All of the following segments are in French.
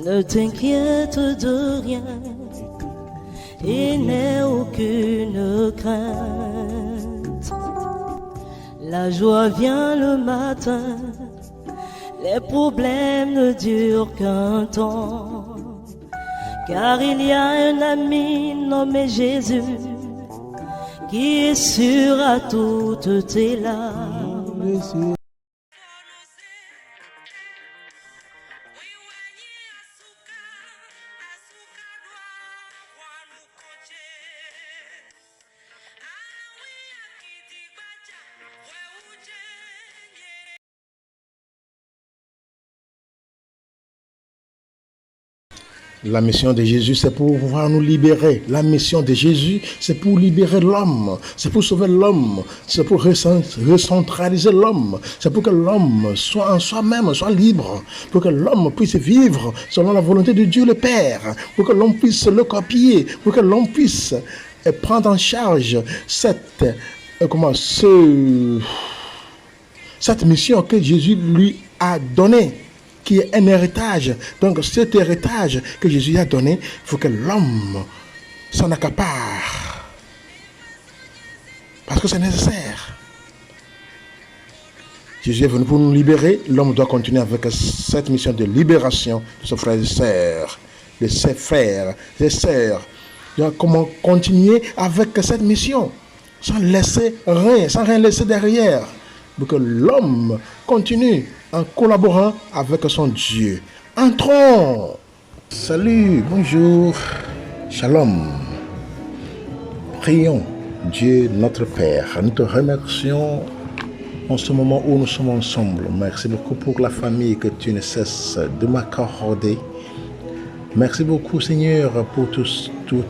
Ne t'inquiète de rien et n'aie aucune crainte. La joie vient le matin, les problèmes ne durent qu'un temps. Car il y a un ami nommé Jésus qui essuiera toutes tes larmes. La mission de Jésus, c'est pour pouvoir nous libérer. La mission de Jésus, c'est pour libérer l'homme. C'est pour sauver l'homme. C'est pour recentraliser l'homme. C'est pour que l'homme soit en soi-même, soit libre. Pour que l'homme puisse vivre selon la volonté de Dieu le Père. Pour que l'homme puisse le copier. Pour que l'homme puisse prendre en charge cette mission que Jésus lui a donnée, qui est un héritage. Donc cet héritage que Jésus a donné, il faut que l'homme s'en accapare. Parce que c'est nécessaire. Jésus est venu pour nous libérer. L'homme doit continuer avec cette mission de libération de ses frères et sœurs, de ses frères et sœurs. Il doit continuer avec cette mission, sans rien laisser derrière. Pour que l'homme continue en collaborant avec son Dieu. Entrons. Salut, bonjour, shalom. Prions Dieu notre Père. Nous te remercions en ce moment où nous sommes ensemble. Merci beaucoup pour la famille que tu ne cesses de m'accorder. Merci beaucoup Seigneur pour tout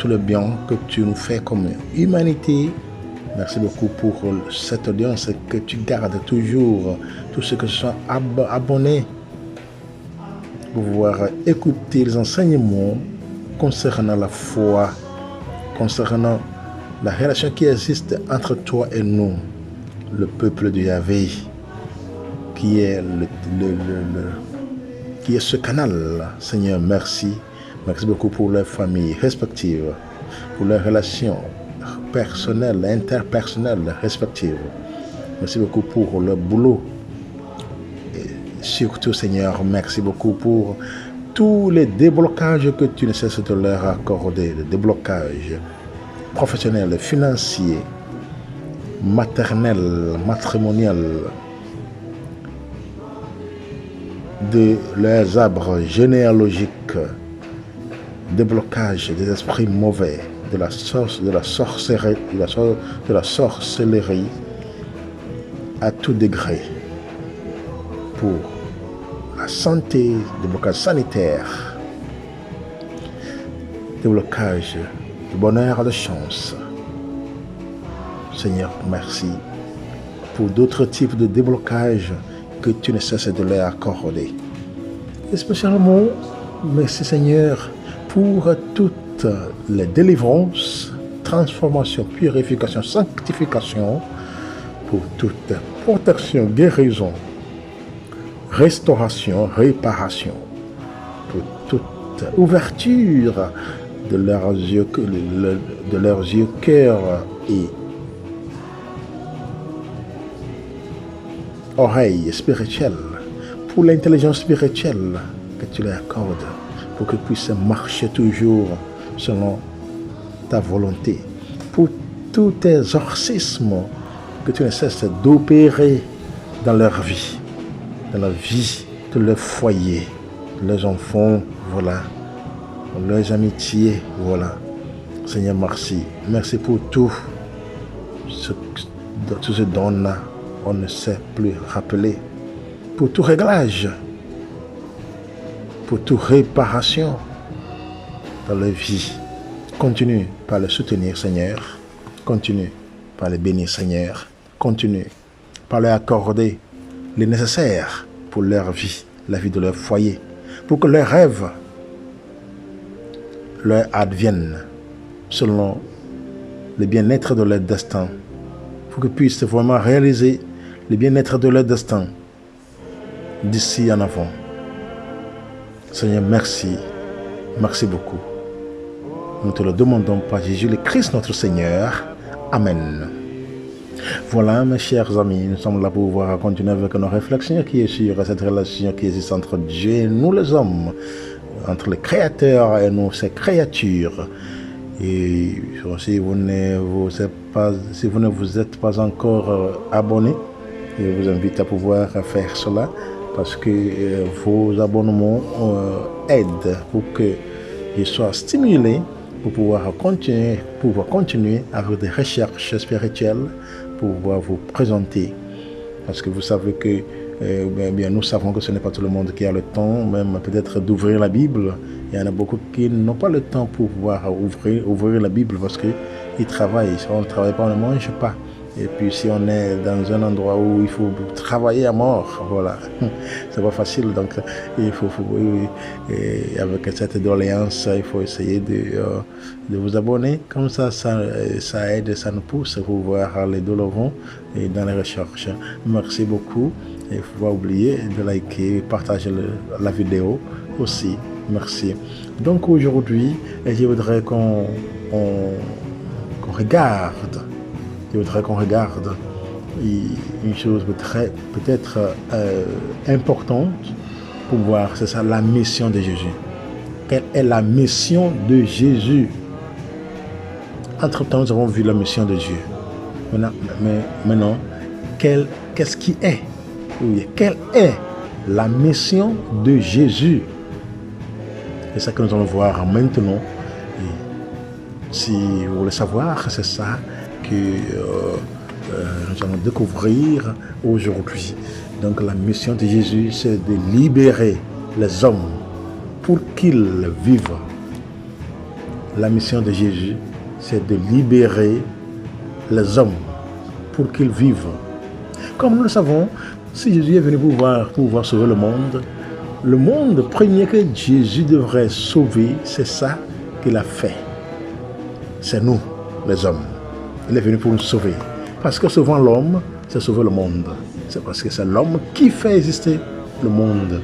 le bien que tu nous fais comme humanité. Merci beaucoup pour cette audience que tu gardes toujours, tous ceux qui sont abonnés, pour pouvoir écouter les enseignements concernant la foi, concernant la relation qui existe entre toi et nous, le peuple de Yahvé, qui est ce canal. Seigneur, merci. Merci beaucoup pour leurs familles respectives, pour leurs relations personnelles, interpersonnelles respectives. Merci beaucoup pour le boulot. Et surtout, Seigneur, merci beaucoup pour tous les déblocages que tu ne cesses de leur accorder, les déblocages professionnels, financiers, maternels, matrimoniels, de leurs arbres généalogiques, déblocage des esprits mauvais, de la sorcellerie à tout degré, pour la santé, déblocage sanitaire, déblocage de bonheur et de chance. Seigneur, merci pour d'autres types de déblocage que tu ne cesses de leur accorder. Et spécialement, merci Seigneur pour toutes les délivrances, transformation, purification, sanctification, pour toute protection, guérison, restauration, réparation, pour toute ouverture de leurs yeux, cœur et oreilles spirituelles, pour l'intelligence spirituelle que tu leur accordes, pour qu'ils puissent marcher toujours selon ta volonté, pour tout exorcisme que tu ne cesses d'opérer dans leur vie, dans la vie de leur foyer, leurs enfants, voilà, leurs amitiés, voilà. Seigneur, merci. Merci pour tout ce dont on ne sait plus rappeler, pour tout réglage, pour toute réparation dans leur vie. Continue par le soutenir, Seigneur. Continue par le bénir, Seigneur. Continue par leur accorder le nécessaire pour leur vie, la vie de leur foyer, pour que leurs rêves leur adviennent selon le bien-être de leur destin, pour qu'ils puissent vraiment réaliser le bien-être de leur destin d'ici en avant. Seigneur, merci. Merci beaucoup. Nous te le demandons par Jésus le Christ notre Seigneur. Amen. Voilà, mes chers amis, nous sommes là pour pouvoir continuer avec nos réflexions qui est sur cette relation qui existe entre Dieu et nous les hommes, entre le Créateur et nous, ces créatures. Et si vous ne vous êtes pas encore abonné, je vous invite à pouvoir faire cela parce que vos abonnements aident pour que je sois stimulé pour pouvoir continuer avec des recherches spirituelles pour pouvoir vous présenter. Parce que vous savez que nous savons que ce n'est pas tout le monde qui a le temps, même peut-être d'ouvrir la Bible. Il y en a beaucoup qui n'ont pas le temps pour pouvoir ouvrir la Bible parce qu'ils travaillent. Si on ne travaille pas, on ne mange pas. Et puis si on est dans un endroit où il faut travailler à mort, voilà, c'est pas facile. Donc il faut avec cette doléance, il faut essayer de vous abonner. Comme ça aide, ça nous pousse à pouvoir aller de l'avant et dans les recherches. Merci beaucoup. Il ne faut pas oublier de liker, partager la vidéo aussi. Merci. Donc aujourd'hui, je voudrais qu'on regarde. Je voudrais qu'on regarde une chose peut-être importante pour voir, c'est ça, la mission de Jésus. Quelle est la mission de Jésus? Entre-temps, nous avons vu la mission de Dieu. Maintenant, qu'est-ce qui est? Quelle est la mission de Jésus? C'est ça que nous allons voir maintenant. Et si vous voulez savoir, c'est ça que nous allons découvrir aujourd'hui. Donc la mission de Jésus, c'est de libérer les hommes pour qu'ils vivent. La mission de Jésus, c'est de libérer les hommes pour qu'ils vivent. Comme nous le savons, si Jésus est venu pour pouvoir sauver le monde premier que Jésus devrait sauver, c'est ça qu'il a fait. C'est nous, les hommes. Il est venu pour nous sauver. Parce que sauvant l'homme, c'est sauver le monde. C'est parce que c'est l'homme qui fait exister le monde.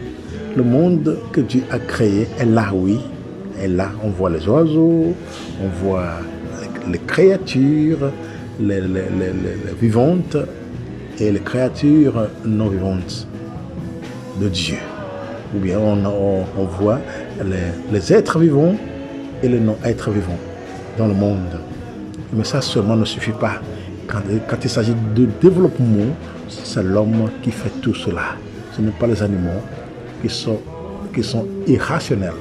Le monde que Dieu a créé est là, oui. Et là, on voit les oiseaux, on voit les créatures, les vivantes et les créatures non vivantes de Dieu. Ou bien on voit les êtres vivants et les non-êtres vivants dans le monde. Mais ça seulement ne suffit pas. Quand il s'agit de développement, c'est l'homme qui fait tout cela. Ce n'est pas les animaux qui sont irrationnels.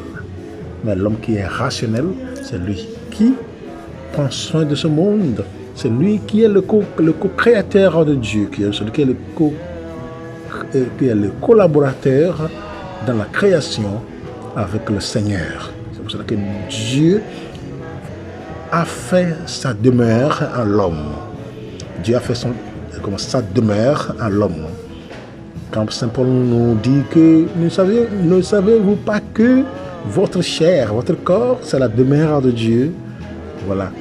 Mais l'homme qui est rationnel, c'est lui qui prend soin de ce monde. C'est lui qui est le co-créateur de Dieu, qui est celui qui est le collaborateur dans la création avec le Seigneur. C'est pour cela que Dieu a fait sa demeure en l'homme. Dieu a fait sa demeure en l'homme. Quand Saint Paul nous dit que ne savez-vous pas que votre chair, votre corps, c'est la demeure de Dieu. Voilà.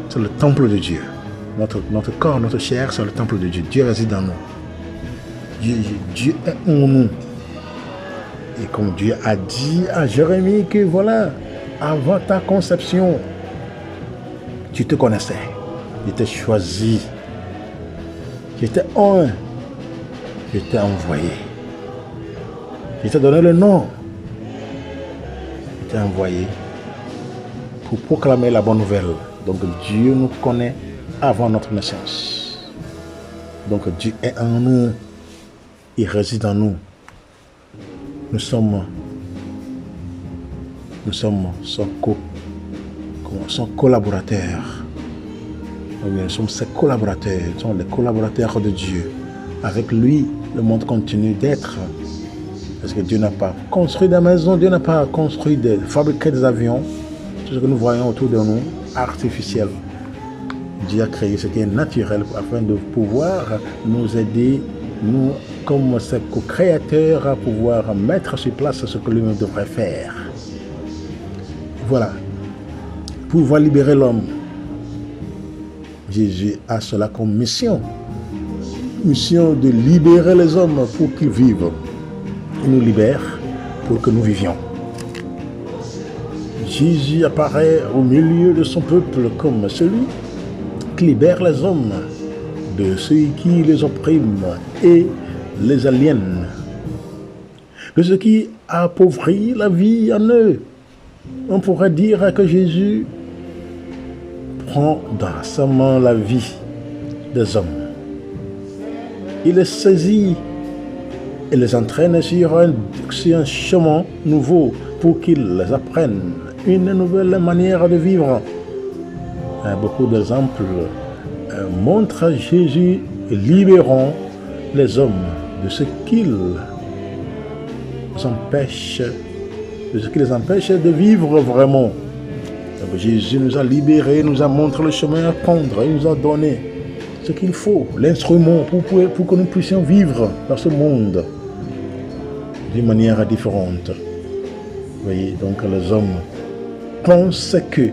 C'est le temple de Dieu. Notre corps, notre chair, c'est le temple de Dieu. Dieu réside en nous. Dieu est en nous. Et comme Dieu a dit à Jérémie que voilà, avant ta conception, tu te connaissais. Je t'ai choisi. Je t'ai un. Je t'ai envoyé. Je t'ai donné le nom. Je t'ai envoyé pour proclamer la bonne nouvelle. Donc Dieu nous connaît avant notre naissance. Donc Dieu est en nous. Il réside en nous. Nous sommes son collaborateurs. Nous sommes ses collaborateurs. Nous sommes les collaborateurs de Dieu. Avec lui, le monde continue d'être. Parce que Dieu n'a pas construit des maisons, Dieu n'a pas fabriqué des avions. Tout ce que nous voyons autour de nous, artificiel. Dieu a créé ce qui est naturel afin de pouvoir nous aider, nous, comme ses co-créateurs, à pouvoir mettre sur place ce que lui-même devrait faire. Voilà. Pouvoir libérer l'homme. Jésus a cela comme mission. Mission de libérer les hommes pour qu'ils vivent. Il nous libère pour que nous vivions. Jésus apparaît au milieu de son peuple comme celui qui libère les hommes de ceux qui les oppriment et les aliènent, de ce qui appauvrit la vie en eux. On pourrait dire que Jésus prend dans sa main la vie des hommes. Il les saisit et les entraîne sur un chemin nouveau pour qu'ils apprennent une nouvelle manière de vivre. Beaucoup d'exemples montrent Jésus libérant les hommes de ce qui les empêche de vivre vraiment. Donc Jésus nous a libérés, nous a montré le chemin à prendre, il nous a donné ce qu'il faut, l'instrument pour que nous puissions vivre dans ce monde d'une manière différente. Vous voyez, donc les hommes pensent que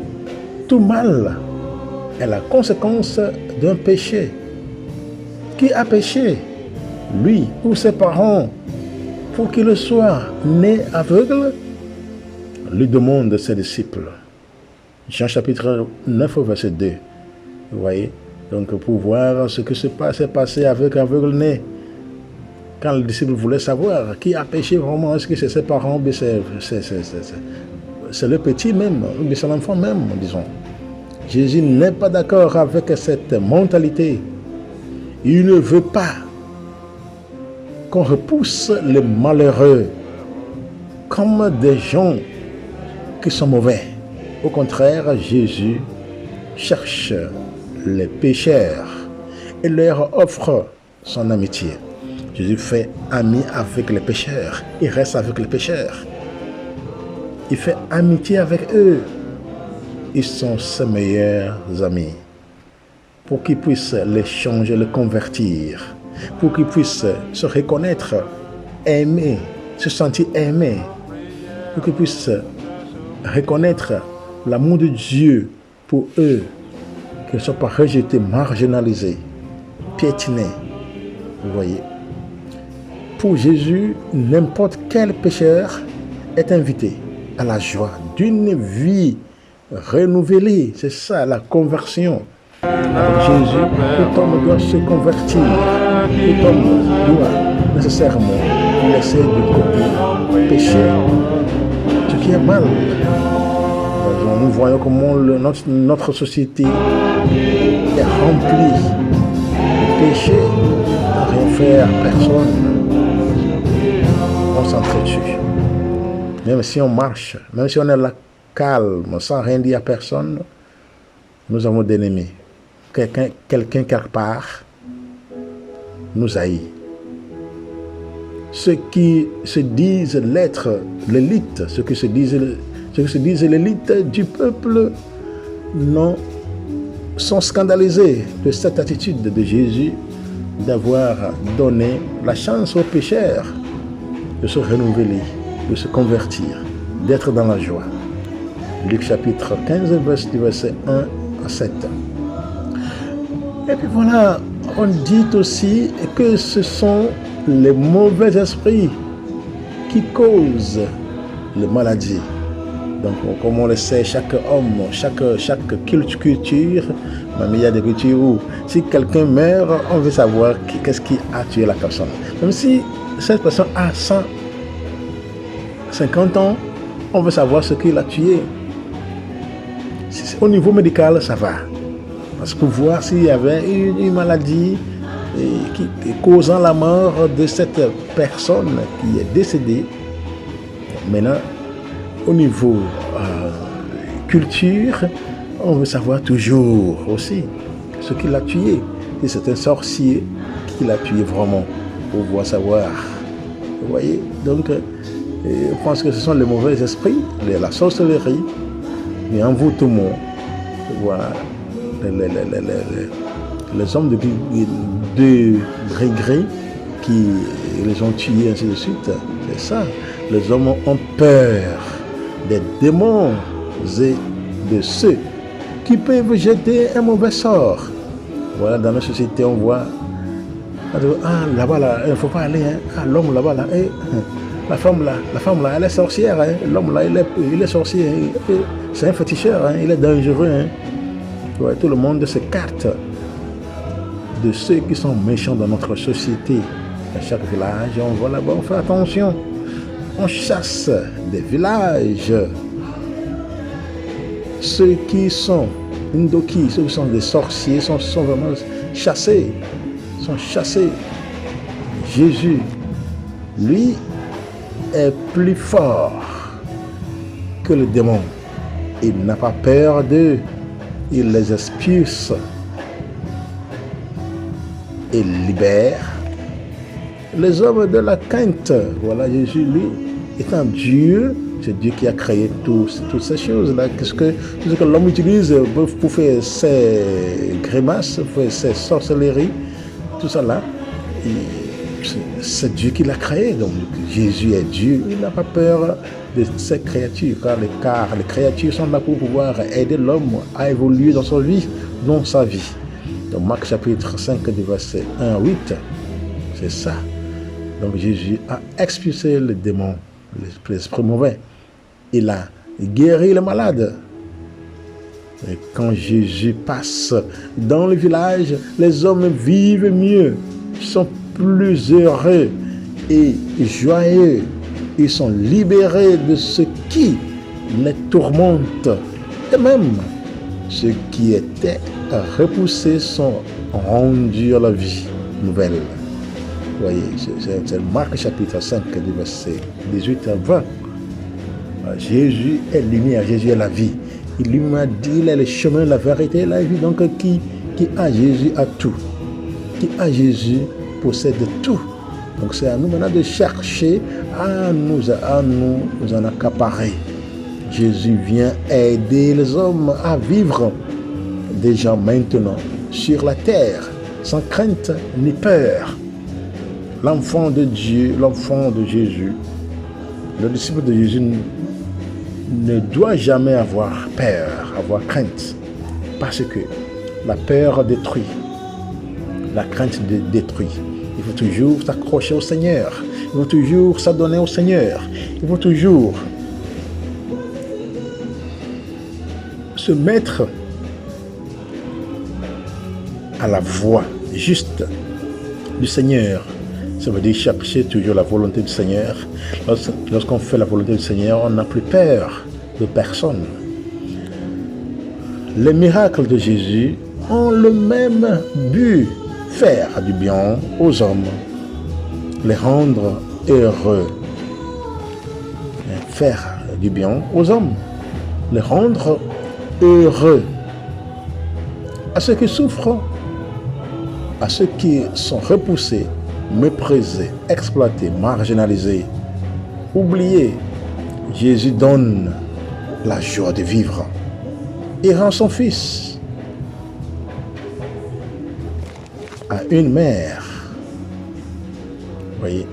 tout mal est la conséquence d'un péché. Qui a péché? Lui ou ses parents, pour qu'il soit né aveugle? Lui demande ses disciples. Jean chapitre 9, verset 2. Vous voyez? Donc pour voir ce que s'est passé avec aveugle-né. Quand le disciple voulait savoir qui a péché vraiment, est-ce que c'est ses parents, ou c'est le petit même, ou c'est l'enfant même, disons. Jésus n'est pas d'accord avec cette mentalité. Il ne veut pas qu'on repousse les malheureux comme des gens qui sont mauvais. Au contraire, Jésus cherche les pécheurs et leur offre son amitié. Jésus fait ami avec les pécheurs. Il reste avec les pécheurs. Il fait amitié avec eux. Ils sont ses meilleurs amis. Pour qu'ils puissent les changer, les convertir. Pour qu'ils puissent se reconnaître, aimer, se sentir aimés. Pour qu'ils puissent reconnaître l'amour de Dieu pour eux. Qu'ils ne soient pas rejetés, marginalisés, piétinés. Vous voyez. Pour Jésus, n'importe quel pécheur est invité à la joie d'une vie renouvelée. C'est ça la conversion. Avec Jésus, tout homme doit se convertir. Tout homme doit nécessairement laisser de côté péché, ce qui est mal. Nous voyons comment notre société est remplie de péchés, à rien faire à personne. On s'entretue. Même si on marche, même si on est là calme, sans rien dire à personne, nous avons des ennemis. Quelqu'un quelque part nous haït. Ceux qui se disent l'être, l'élite, ceux qui se disent l'élite du peuple, non, sont scandalisés de cette attitude de Jésus d'avoir donné la chance aux pécheurs de se renouveler, de se convertir, d'être dans la joie. Luc chapitre 15, verset 1 à 7. Et puis voilà, on dit aussi que ce sont les mauvais esprits qui causent les maladies. Donc, comme on le sait, chaque homme, chaque culture, même il y a des cultures où si quelqu'un meurt, on veut savoir qu'est-ce qui a tué la personne. Même si cette personne a 150 ans, on veut savoir ce qu'il a tué. Au niveau médical, ça va. Parce que voir s'il y avait une maladie qui causant la mort de cette personne qui est décédée. Maintenant, au niveau culture, on veut savoir toujours aussi ce qui l'a tué. Si c'est un sorcier qui l'a tué vraiment, pour pouvoir savoir. Vous voyez? Donc, je pense que ce sont les mauvais esprits, la sorcellerie, et envoûtement. Voilà. Les hommes de gré qui les ont tués, ainsi de suite. C'est ça. Les hommes ont peur des démons et de ceux qui peuvent jeter un mauvais sort. Voilà, dans notre société, on voit, là-bas, là, il ne faut pas aller, l'homme là-bas, là, la femme là, elle est sorcière, hein. L'homme là, il est sorcier, hein. C'est un féticheur, hein. Il est dangereux. Hein. Ouais, tout le monde s'écarte de ceux qui sont méchants dans notre société. À chaque village, on va là-bas, on fait attention. On chasse des villages. Ceux qui sont Ndoki, ceux qui sont des sorciers, sont vraiment chassés. Sont chassés. Jésus, lui, est plus fort que le démon. Il n'a pas peur d'eux. Il les expulse. Et libère les hommes de la crainte. Voilà, Jésus, lui, étant Dieu, c'est Dieu qui a créé toutes ces choses-là. Tout ce que l'homme utilise pour faire ses grimaces, faire ses sorcelleries, tout ça là, c'est Dieu qui l'a créé. Donc Jésus est Dieu, il n'a pas peur de ces créatures, car les créatures sont là pour pouvoir aider l'homme à évoluer dans sa vie. Donc Marc chapitre 5 du verset 1 à 8, c'est ça. Donc Jésus a expulsé le démon, l'esprit mauvais. Il a guéri les malades. Et quand Jésus passe dans le village, les hommes vivent mieux, sont plus heureux et joyeux. Ils sont libérés de ce qui les tourmente. Et même ceux qui étaient repoussés sont rendus à la vie nouvelle. Vous voyez, c'est Marc chapitre 5 du verset 18 à 20. Jésus est lumière, Jésus est la vie. Il lui m'a dit, il est le chemin, la vérité et la vie. Donc qui a Jésus a tout. Qui a Jésus possède tout. Donc c'est à nous maintenant de chercher à nous en accaparer. Jésus vient aider les hommes à vivre déjà maintenant sur la terre, sans crainte ni peur. L'enfant de Dieu, l'enfant de Jésus, le disciple de Jésus ne doit jamais avoir peur, avoir crainte, parce que la peur détruit, la crainte détruit. Il faut toujours s'accrocher au Seigneur, il faut toujours s'adonner au Seigneur, il faut toujours se mettre à la voie juste du Seigneur. Ça veut dire chercher toujours la volonté du Seigneur. Lorsqu'on fait la volonté du Seigneur, on n'a plus peur de personne. Les miracles de Jésus ont le même but, faire du bien aux hommes, les rendre heureux. Faire du bien aux hommes, les rendre heureux. À ceux qui souffrent, à ceux qui sont repoussés, méprisés, exploités, marginalisés, oubliés, Jésus donne la joie de vivre. Il rend son fils à une mère. Vous voyez,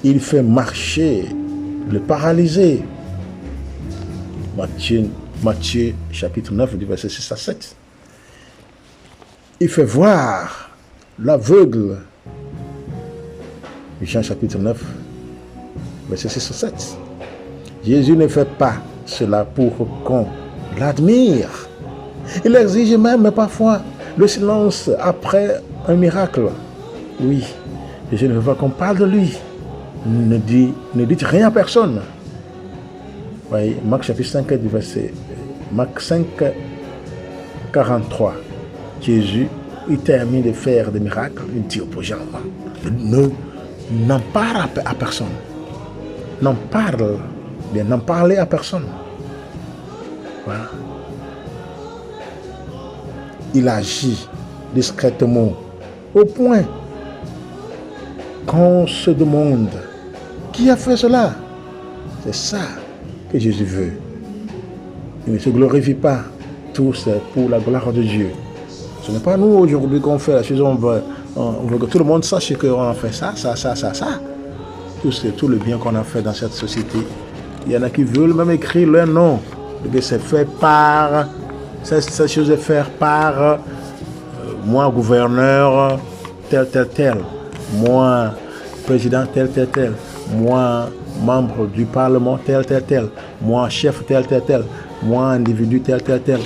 il fait marcher le paralysé. Matthieu chapitre 9 du verset 6 à 7. Il fait voir l'aveugle. Jean chapitre 9 verset 6 à 7. Jésus ne fait pas cela pour qu'on l'admire. Il exige même parfois le silence après un miracle. Oui, je ne veux pas qu'on parle de lui. Ne dites rien à personne. Oui, Marc chapitre 5 du verset Marc 5, 43. Jésus, il termine de faire des miracles. Il dit aux gens, n'en parle à personne. N'en parlez à personne. Voilà. Il agit discrètement au point qu'on se demande qui a fait cela. C'est ça que Jésus veut. Il ne se glorifie pas. Tout c'est pour la gloire de Dieu. Ce n'est pas nous aujourd'hui qu'on fait la chose. On veut que tout le monde sache qu'on a fait ça. Tout le bien qu'on a fait dans cette société. Il y en a qui veulent même écrire leur nom. C'est fait par... Cette chose est faite par moi, gouverneur, tel. Moi, président, tel. moi, membre du Parlement tel, tel, tel, moi, chef tel, tel, tel, moi, individu tel, tel, tel.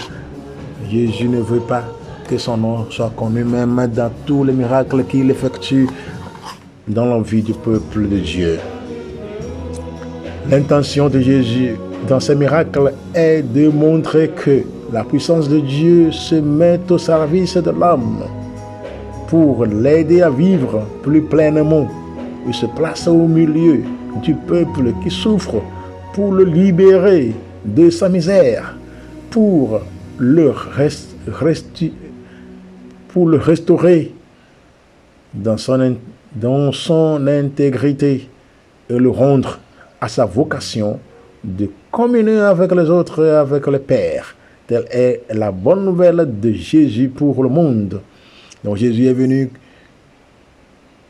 Jésus ne veut pas que son nom soit connu, même dans tous les miracles qu'il effectue dans la vie du peuple de Dieu. L'intention de Jésus dans ces miracles est de montrer que la puissance de Dieu se met au service de l'homme pour l'aider à vivre plus pleinement. Il se place au milieu du peuple qui souffre pour le libérer de sa misère, pour le restaurer dans son intégrité et le rendre à sa vocation de communier avec les autres et avec le Père. Telle est la bonne nouvelle de Jésus pour le monde. Donc Jésus est venu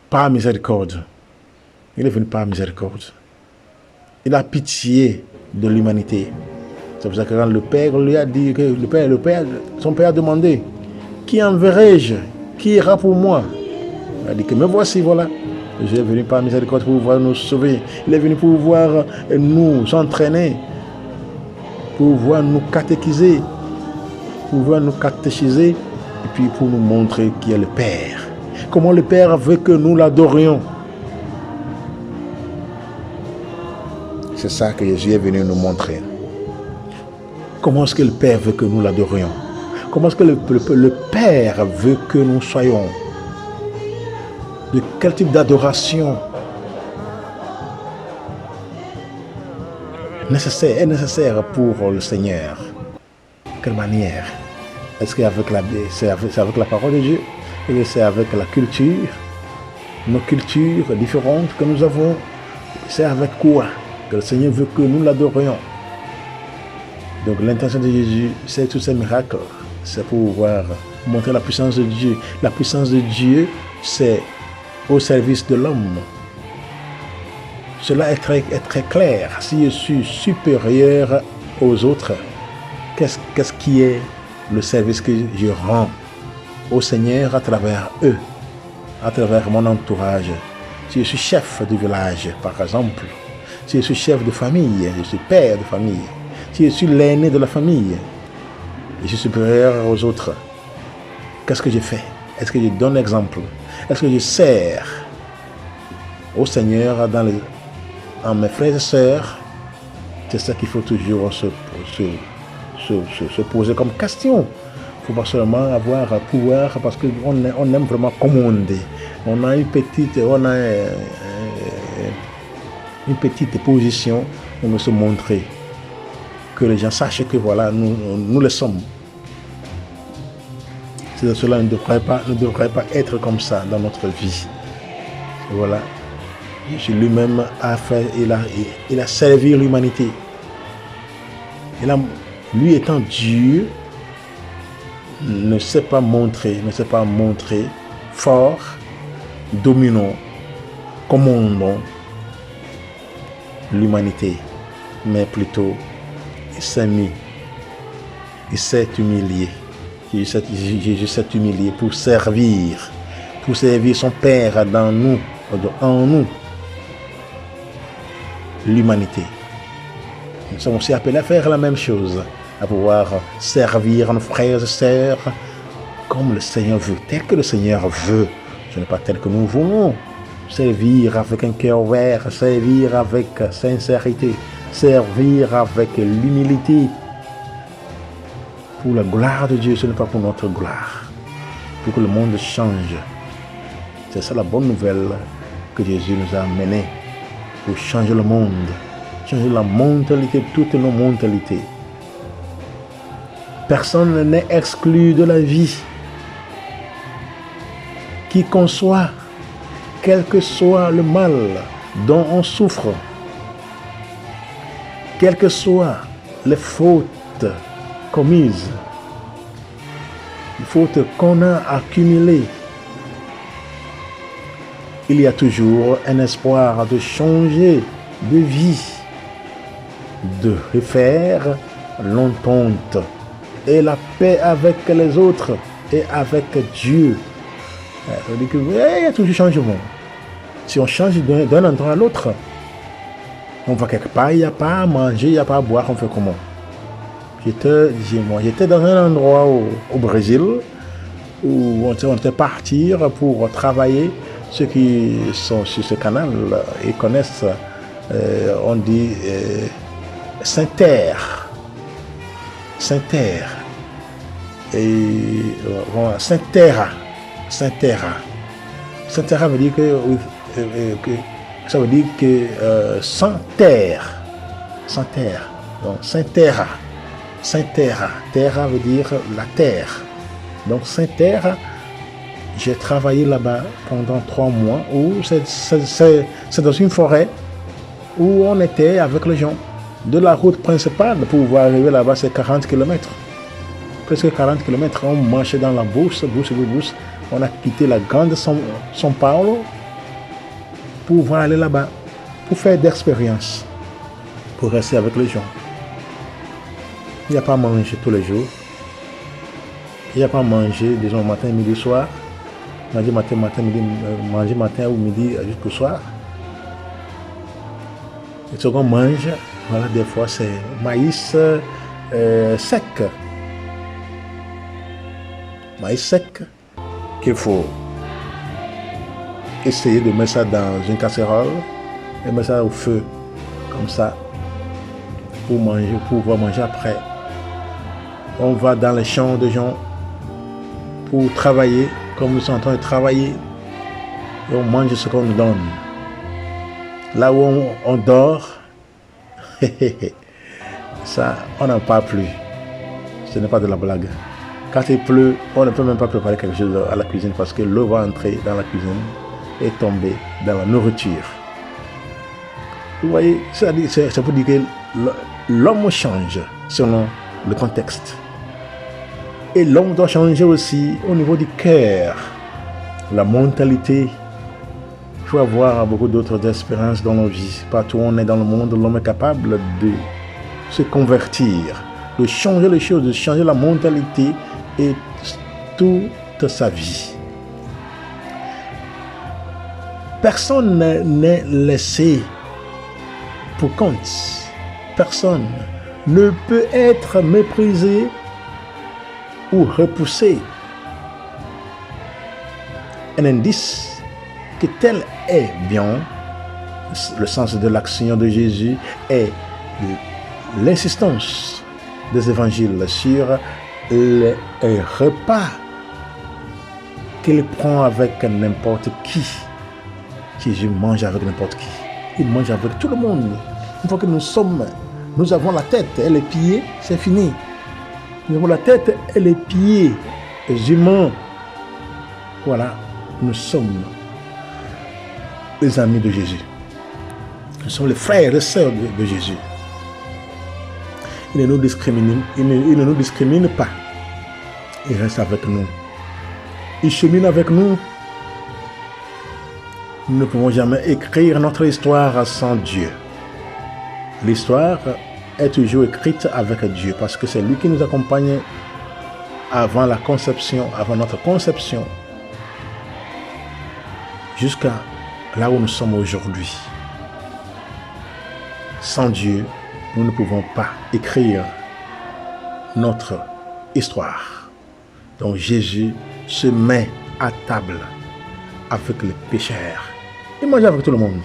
par miséricorde. Il est venu par miséricorde. Il a pitié de l'humanité. C'est pour ça que quand le Père lui a dit, que son Père a demandé, qui enverrai-je? Qui ira pour moi? Il a dit que me voici, voilà. Jésus est venu par miséricorde pour pouvoir nous sauver. Il est venu pour pouvoir nous entraîner, pour pouvoir nous catéchiser, pour pouvoir nous catéchiser, et puis pour nous montrer qui est le Père. Comment le Père veut que nous l'adorions. C'est ça que Jésus est venu nous montrer. Comment est-ce que le Père veut que nous l'adorions? Comment est-ce que le Père veut que nous soyons? De quel type d'adoration est nécessaire pour le Seigneur? Quelle manière? Est-ce que c'est avec la parole de Dieu? Ou c'est avec la culture? Nos cultures différentes que nous avons? C'est avec quoi que le Seigneur veut que nous l'adorions? Donc l'intention de Jésus, c'est tous ces miracles. C'est pour pouvoir montrer la puissance de Dieu. La puissance de Dieu, c'est au service de l'homme. Cela est très clair. Si je suis supérieur aux autres, qu'est-ce qui est le service que je rends au Seigneur à travers eux, à travers mon entourage? Si je suis chef du village, par exemple, si je suis chef de famille, je suis père de famille, si je suis l'aîné de la famille, et je suis supérieur aux autres, qu'est-ce que je fais? Est-ce que je donne l'exemple? Est-ce que je sers au Seigneur en mes frères et sœurs? C'est ça qu'il faut toujours se poser comme question. Il ne faut pas seulement avoir pouvoir parce qu'on aime vraiment commander. On a une petite position, on veut se montrer. Que les gens sachent que voilà, nous le sommes. C'est cela ne devrait pas être comme ça dans notre vie. Et voilà. Jésus lui-même a fait, il a servi l'humanité. Lui étant Dieu, ne s'est pas montré fort, dominant, commandant l'humanité, mais plutôt il s'est humilié. Jésus s'est humilié pour servir son Père en nous, l'humanité. Nous sommes aussi appelés à faire la même chose, à pouvoir servir nos frères et sœurs comme le Seigneur veut, tel que le Seigneur veut. Ce n'est pas tel que nous voulons. Servir avec un cœur ouvert, servir avec sincérité, servir avec l'humilité. Pour la gloire de Dieu, ce n'est pas pour notre gloire. Pour que le monde change. C'est ça la bonne nouvelle que Jésus nous a amenée. Pour changer le monde. Changer la mentalité, toutes nos mentalités. Personne n'est exclu de la vie. Qui conçoit, quel que soit le mal dont on souffre, quelles que soient les fautes commises, les fautes qu'on a accumulées, il y a toujours un espoir de changer de vie, de refaire l'entente et la paix avec les autres et avec Dieu. Ça veut dire qu'il y a toujours changement. Si on change d'un endroit à l'autre, On va quelque part, il n'y a pas à manger, il n'y a pas à boire, on fait comment? J'étais dans un endroit au Brésil où on était partir pour travailler. Ceux qui sont sur ce canal, ils connaissent, on dit Saint-Terre. Saint-Terre. Et voilà, Saint-Terre. Saint-Terre. Saint-Terre veut dire que ça veut dire que sans terre. Sans terre. Donc Saint-Terre. Saint-Terre. Terre veut dire la terre. Donc Saint-Terre, j'ai travaillé là-bas pendant 3 mois où c'est dans une forêt où on était avec les gens. De la route principale pour pouvoir arriver là-bas, c'est 40 km. Presque 40 km. On marchait dans la bourse. On a quitté la grande São Paulo pour pouvoir aller là-bas, pour faire d'expérience, pour rester avec les gens. Il n'y a pas à manger tous les jours. Il n'y a pas à manger, disons, matin, midi, soir. Manger matin ou midi jusqu'au soir. Et ce qu'on mange, voilà, des fois, c'est maïs sec. Maïs sec qu'il faut essayer de mettre ça dans une casserole et mettre ça au feu, comme ça, pour pouvoir manger après. On va dans les champs de gens pour travailler, comme nous sommes en train de travailler, et on mange ce qu'on nous donne. Là où on dort, ça, on n'en parle plus. Ce n'est pas de la blague. Quand il pleut, on ne peut même pas préparer quelque chose à la cuisine parce que l'eau va entrer dans la cuisine et tomber dans la nourriture. Vous voyez, c'est pour dire que l'homme change selon le contexte. Et l'homme doit changer aussi au niveau du cœur, la mentalité. Il faut avoir beaucoup d'autres expériences dans nos vies. Partout où on est dans le monde, l'homme est capable de se convertir, de changer les choses, de changer la mentalité et toute sa vie. Personne n'est laissé pour compte. Personne ne peut être méprisé ou repoussé. Un indice que tel est bien le sens de l'action de Jésus est l'insistance des évangiles sur les repas qu'il prend avec n'importe qui. Jésus mange avec n'importe qui. Il mange avec tout le monde. Une fois que nous avons la tête et les pieds, c'est fini. Nous avons la tête et les pieds humains. Voilà, nous sommes les amis de Jésus. Nous sommes les frères et sœurs de Jésus. Il ne nous discrimine pas. Il reste avec nous. Il chemine avec nous. Nous ne pouvons jamais écrire notre histoire sans Dieu. L'histoire est toujours écrite avec Dieu parce que c'est lui qui nous accompagne avant la conception, avant notre conception, jusqu'à là où nous sommes aujourd'hui. Sans Dieu, nous ne pouvons pas écrire notre histoire. Donc Jésus se met à table avec les pécheurs. Il mange avec tout le monde.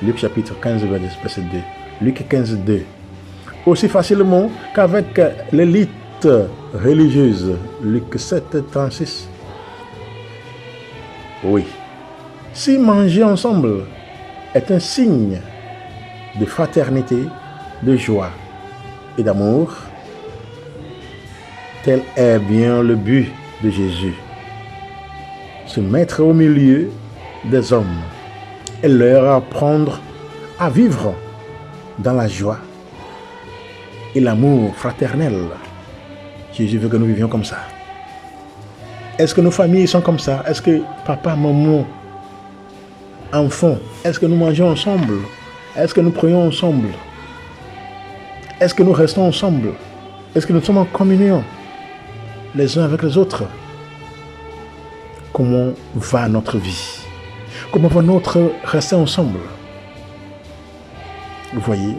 Luc chapitre 15, verset 2. Luc 15, 2. Aussi facilement qu'avec l'élite religieuse. Luc 7, 36. Oui. Si manger ensemble est un signe de fraternité, de joie et d'amour, tel est bien le but de Jésus. Se mettre au milieu des hommes et leur apprendre à vivre dans la joie et l'amour fraternel. Jésus veut que nous vivions comme ça. Est-ce que nos familles sont comme ça? Est-ce que papa, maman, enfants, est-ce que nous mangeons ensemble? Est-ce que nous prions ensemble? Est-ce que nous restons ensemble? Est-ce que nous sommes en communion les uns avec les autres? Comment va notre vie? Comment va notre rester ensemble? Vous voyez?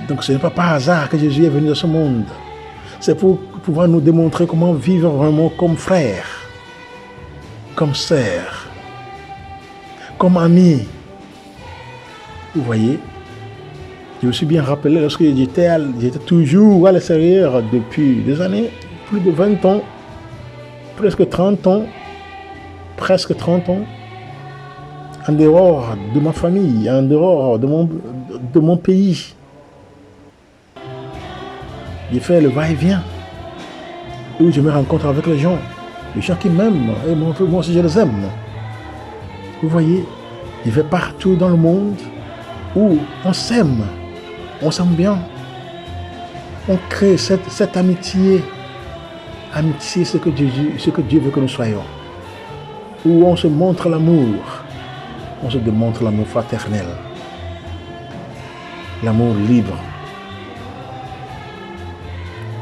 Donc ce n'est pas par hasard que Jésus est venu dans ce monde. C'est pour pouvoir nous démontrer comment vivre vraiment comme frère, comme sœur, comme ami. Vous voyez? Je me suis bien rappelé lorsque j'étais toujours à l'extérieur depuis des années, plus de 20 ans, presque 30 ans, en dehors de ma famille, en dehors de mon pays. J'ai fait le va-et-vient, où je me rencontre avec les gens qui m'aiment, et moi aussi je les aime. Vous voyez, je vais partout dans le monde où on s'aime bien, on crée cette amitié. Amitié, ce que Dieu veut que nous soyons. Où on se montre l'amour, on se démontre l'amour fraternel, l'amour libre,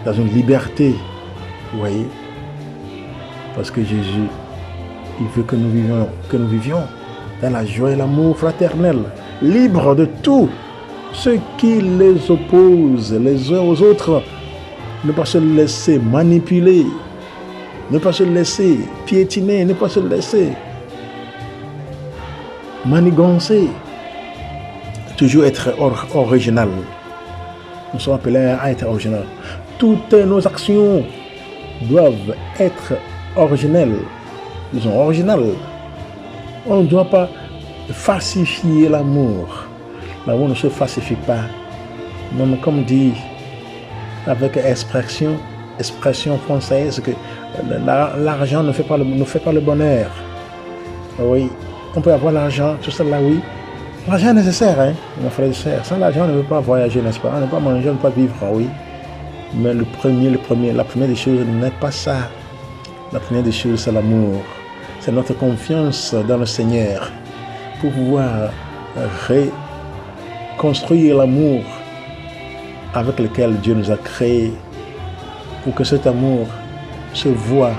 dans une liberté, vous voyez, parce que Jésus, il veut que nous vivions dans la joie et l'amour fraternel, libre de tout ce qui les oppose les uns aux autres. Ne pas se laisser manipuler, ne pas se laisser piétiner, ne pas se laisser manigancer. Toujours être original. Nous sommes appelés à être original. Toutes nos actions doivent être originelles. Ils sont originales. On ne doit pas falsifier l'amour. L'amour ne se falsifie pas. Non, comme dit avec expression française que l'argent ne fait pas le bonheur. Oui, on peut avoir l'argent, tout ça là, oui. L'argent est nécessaire, hein, mon frère et soeur. Sans l'argent, on ne peut pas voyager, n'est-ce pas? On ne peut pas manger, on ne peut pas vivre, oui. Mais la première des choses n'est pas ça. La première des choses, c'est l'amour. C'est notre confiance dans le Seigneur pour pouvoir reconstruire l'amour avec lequel Dieu nous a créés, pour que cet amour se voit,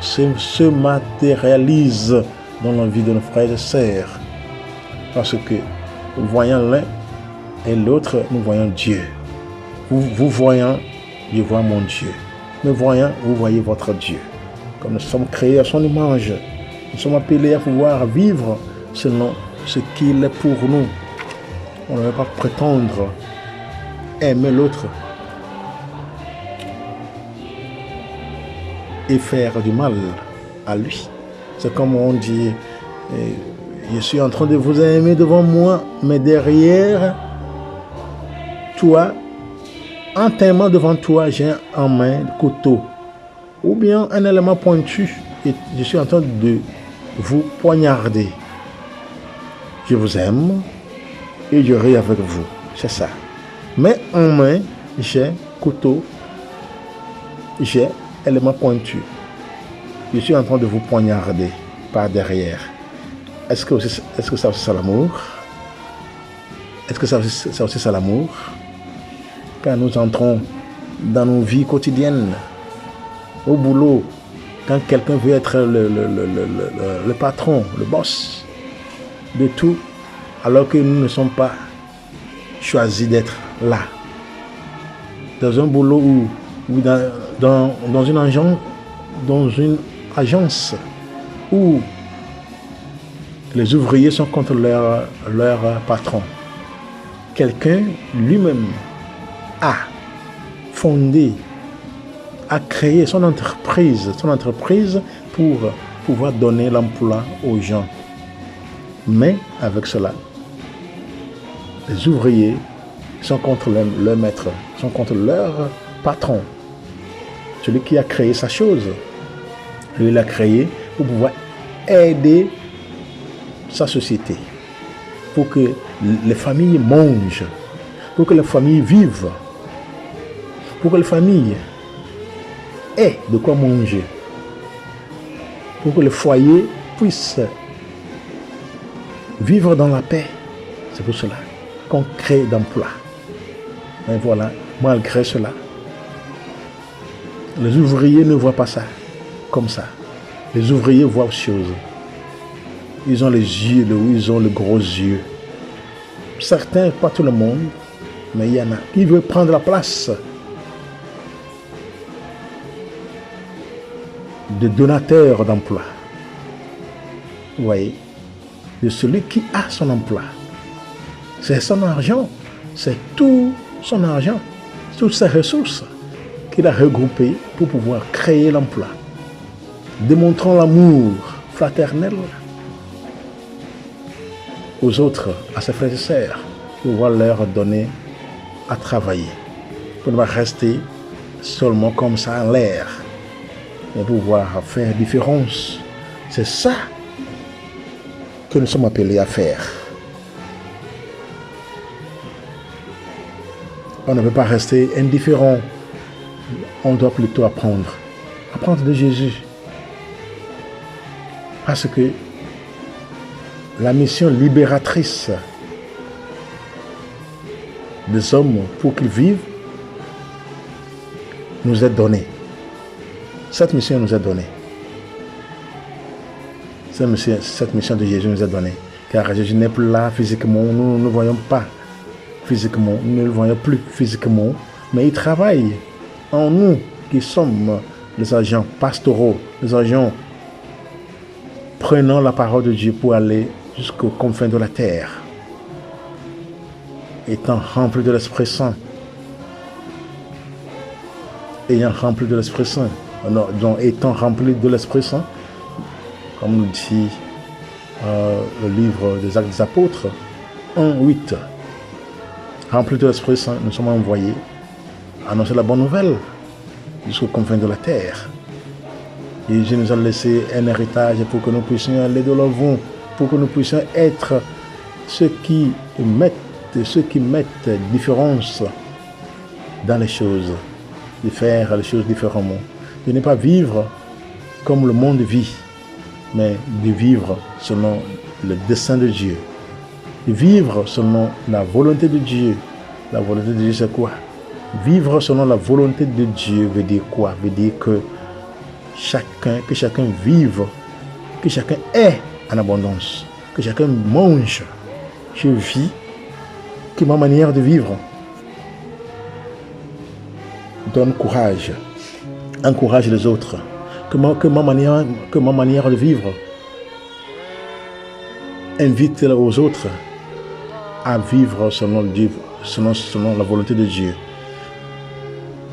se matérialise dans la vie de nos frères et sœurs. Parce que, voyant l'un et l'autre, nous voyons Dieu. Vous voyant, je vois mon Dieu. Me voyant, vous voyez votre Dieu. Comme nous sommes créés à son image, nous sommes appelés à pouvoir vivre selon ce qu'il est pour nous. On ne va pas prétendre aimer l'autre et faire du mal à lui. C'est comme on dit, je suis en train de vous aimer devant moi, mais derrière toi, entièrement devant toi, j'ai en main le couteau ou bien un élément pointu et je suis en train de vous poignarder. Je vous aime et je ris avec vous. C'est ça. Mais en main, j'ai couteau, j'ai élément pointu. Je suis en train de vous poignarder par derrière. Est-ce que ça aussi c'est l'amour? Est-ce que ça aussi c'est l'amour? Quand nous entrons dans nos vies quotidiennes, au boulot, quand quelqu'un veut être le patron, le boss de tout, alors que nous ne sommes pas choisis d'être là. Dans un boulot ou dans une agence où les ouvriers sont contre leur patron. Quelqu'un lui-même a fondé, a créé son entreprise pour pouvoir donner l'emploi aux gens. Mais avec cela, les ouvriers sont contre leur maître, sont contre leur patron. Celui qui a créé sa chose. Lui l'a créé pour pouvoir aider sa société. Pour que les familles mangent. Pour que les familles vivent. Pour que les familles aient de quoi manger. Pour que le foyer puisse vivre dans la paix. C'est pour cela qu'on crée d'emplois. Mais voilà, malgré cela, les ouvriers ne voient pas ça comme ça. Les ouvriers voient autre chose. Ils ont les yeux, ils ont les gros yeux. certains, pas tout le monde, mais il y en a qui veulent prendre la place de donateur d'emploi. Vous voyez, de celui qui a son emploi. C'est son argent, c'est tout son argent, toutes ses ressources qu'il a regroupées pour pouvoir créer l'emploi. Démontrant l'amour fraternel aux autres, à ses frères et sœurs, pour pouvoir leur donner à travailler, pour ne pas rester seulement comme ça en l'air, mais pouvoir faire différence. C'est ça que nous sommes appelés à faire. On ne peut pas rester indifférent. On doit plutôt apprendre de Jésus. Parce que la mission libératrice des hommes pour qu'ils vivent nous est donnée. Cette mission nous est donnée. Cette mission de Jésus nous est donnée. Car Jésus n'est plus là physiquement, nous ne le voyons pas physiquement, nous ne le voyons plus physiquement, mais il travaille en nous qui sommes les agents pastoraux, les agents prenant la parole de Dieu pour aller jusqu'aux confins de la terre, étant remplis de l'Esprit Saint, étant remplis de l'Esprit Saint, comme nous dit le livre des Actes des Apôtres 1:8, remplis de l'Esprit Saint, nous sommes envoyés annoncer la bonne nouvelle jusqu'aux confins de la terre. Et Dieu nous a laissé un héritage pour que nous puissions aller de l'avant, pour que nous puissions être ceux qui mettent différence dans les choses, de faire les choses différemment, de ne pas vivre comme le monde vit, mais de vivre selon le dessein de Dieu, de vivre selon la volonté de Dieu. La volonté de Dieu, c'est quoi? Vivre selon la volonté de Dieu veut dire quoi? Veut dire que chacun vive, que chacun ait en abondance, que chacun mange. Je vis, que ma manière de vivre donne courage, encourage les autres, que ma manière de vivre invite aux autres à vivre selon Dieu, selon la volonté de Dieu.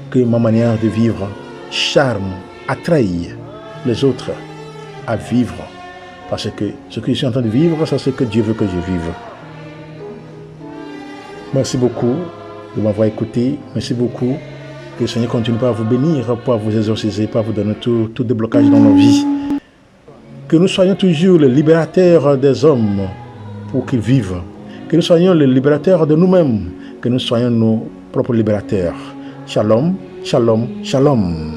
Que ma manière de vivre charme, attraille les autres à vivre. Parce que ce que je suis en train de vivre, c'est ce que Dieu veut que je vive. Merci beaucoup de m'avoir écouté. Merci beaucoup. Que le Seigneur continue par vous bénir, par vous exorciser, par vous donner tout déblocage dans nos vies. Que nous soyons toujours les libérateurs des hommes pour qu'ils vivent. Que nous soyons les libérateurs de nous-mêmes. Que nous soyons nos propres libérateurs. Shalom, shalom, shalom.